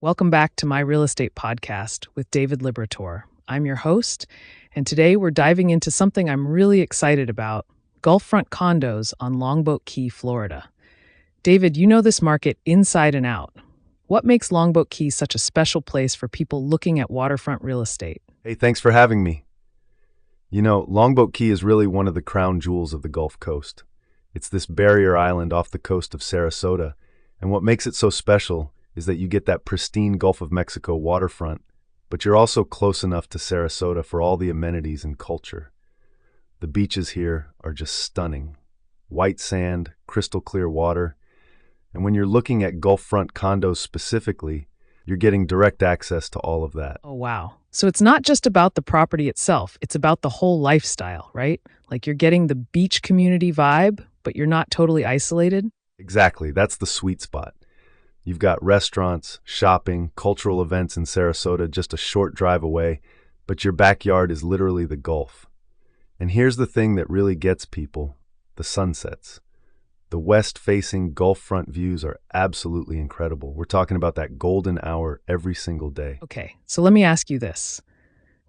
Welcome back to my real estate podcast with David Liberator. I'm your host, and today we're diving into something I'm really excited about: Gulffront condos on Longboat Key, Florida. David, you know this market inside and out. What makes Longboat Key such a special place for people looking at waterfront real estate? Hey, thanks for having me. Longboat Key is really one of the crown jewels of the Gulf Coast. It's this barrier island off the coast of Sarasota, and what makes it so special is that you get that pristine Gulf of Mexico waterfront, but you're also close enough to Sarasota for all the amenities and culture. The beaches here are just stunning. White sand, crystal clear water, and when you're looking at Gulffront condos specifically, you're getting direct access to all of that. Oh, wow. So it's not just about the property itself, it's about the whole lifestyle, right? Like you're getting the beach community vibe, but you're not totally isolated? Exactly, that's the sweet spot. You've got restaurants, shopping, cultural events in Sarasota just a short drive away, but your backyard is literally the Gulf. And here's the thing that really gets people: the sunsets. The west-facing Gulffront views are absolutely incredible. We're talking about that golden hour every single day. Okay, so let me ask you this.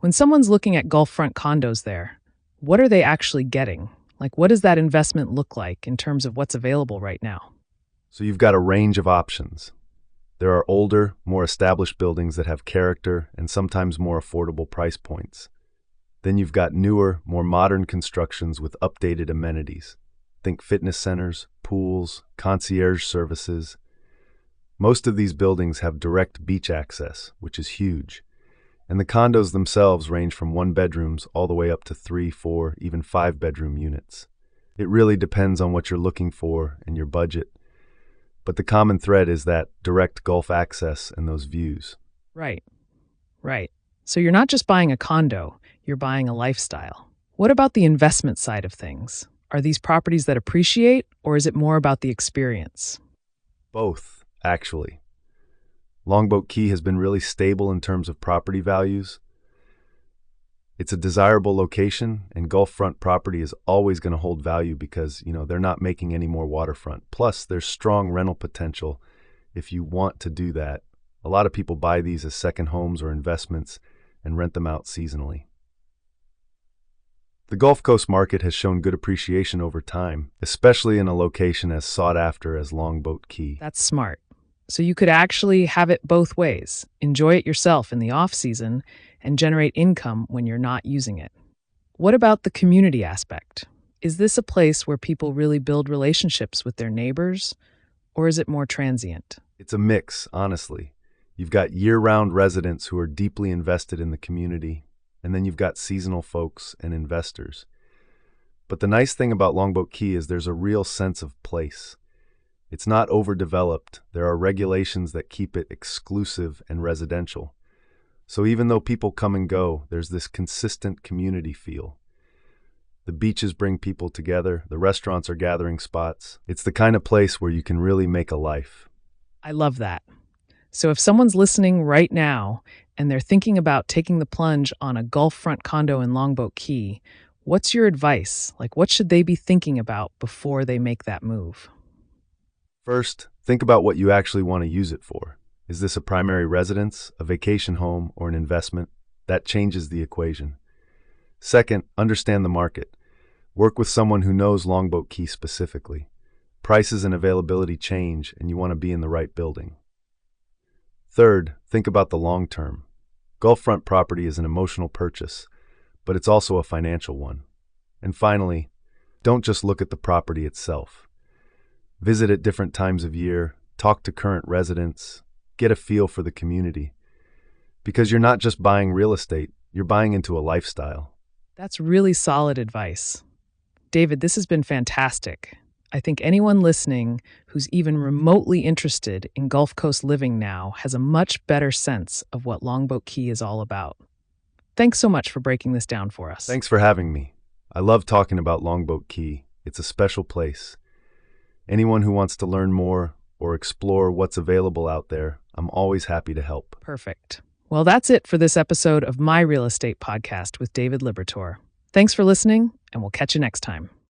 When someone's looking at Gulffront condos there, what are they actually getting? Like, what does that investment look like in terms of what's available right now? So you've got a range of options. There are older, more established buildings that have character and sometimes more affordable price points. Then you've got newer, more modern constructions with updated amenities. Think fitness centers, pools, concierge services. Most of these buildings have direct beach access, which is huge. And the condos themselves range from 1-bedrooms all the way up to 3, 4, even 5-bedroom units. It really depends on what you're looking for and your budget. But the common thread is that direct Gulf access and those views. Right. So you're not just buying a condo, you're buying a lifestyle. What about the investment side of things? Are these properties that appreciate, or is it more about the experience? Both, actually. Longboat Key has been really stable in terms of property values. It's a desirable location, and Gulffront property is always going to hold value because, they're not making any more waterfront. Plus, there's strong rental potential if you want to do that. A lot of people buy these as second homes or investments and rent them out seasonally. The Gulf Coast market has shown good appreciation over time, especially in a location as sought after as Longboat Key. That's smart. So you could actually have it both ways. Enjoy it yourself in the off-season and generate income when you're not using it. What about the community aspect? Is this a place where people really build relationships with their neighbors, or is it more transient? It's a mix, honestly. You've got year-round residents who are deeply invested in the community, and then you've got seasonal folks and investors. But the nice thing about Longboat Key is there's a real sense of place. It's not overdeveloped. There are regulations that keep it exclusive and residential. So even though people come and go, there's this consistent community feel. The beaches bring people together. The restaurants are gathering spots. It's the kind of place where you can really make a life. I love that. So if someone's listening right now and they're thinking about taking the plunge on a Gulffront condo in Longboat Key, what's your advice? Like, what should they be thinking about before they make that move? First, think about what you actually want to use it for. Is this a primary residence, a vacation home, or an investment? That changes the equation. Second, understand the market. Work with someone who knows Longboat Key specifically. Prices and availability change, and you want to be in the right building. Third, think about the long term. Gulffront property is an emotional purchase, but it's also a financial one. And finally, don't just look at the property itself. Visit at different times of year, talk to current residents, get a feel for the community. Because you're not just buying real estate, you're buying into a lifestyle. That's really solid advice. David, this has been fantastic. I think anyone listening who's even remotely interested in Gulf Coast living now has a much better sense of what Longboat Key is all about. Thanks so much for breaking this down for us. Thanks for having me. I love talking about Longboat Key. It's a special place. Anyone who wants to learn more or explore what's available out there, I'm always happy to help. Perfect. Well, that's it for this episode of My Real Estate Podcast with David Liberator. Thanks for listening, and we'll catch you next time.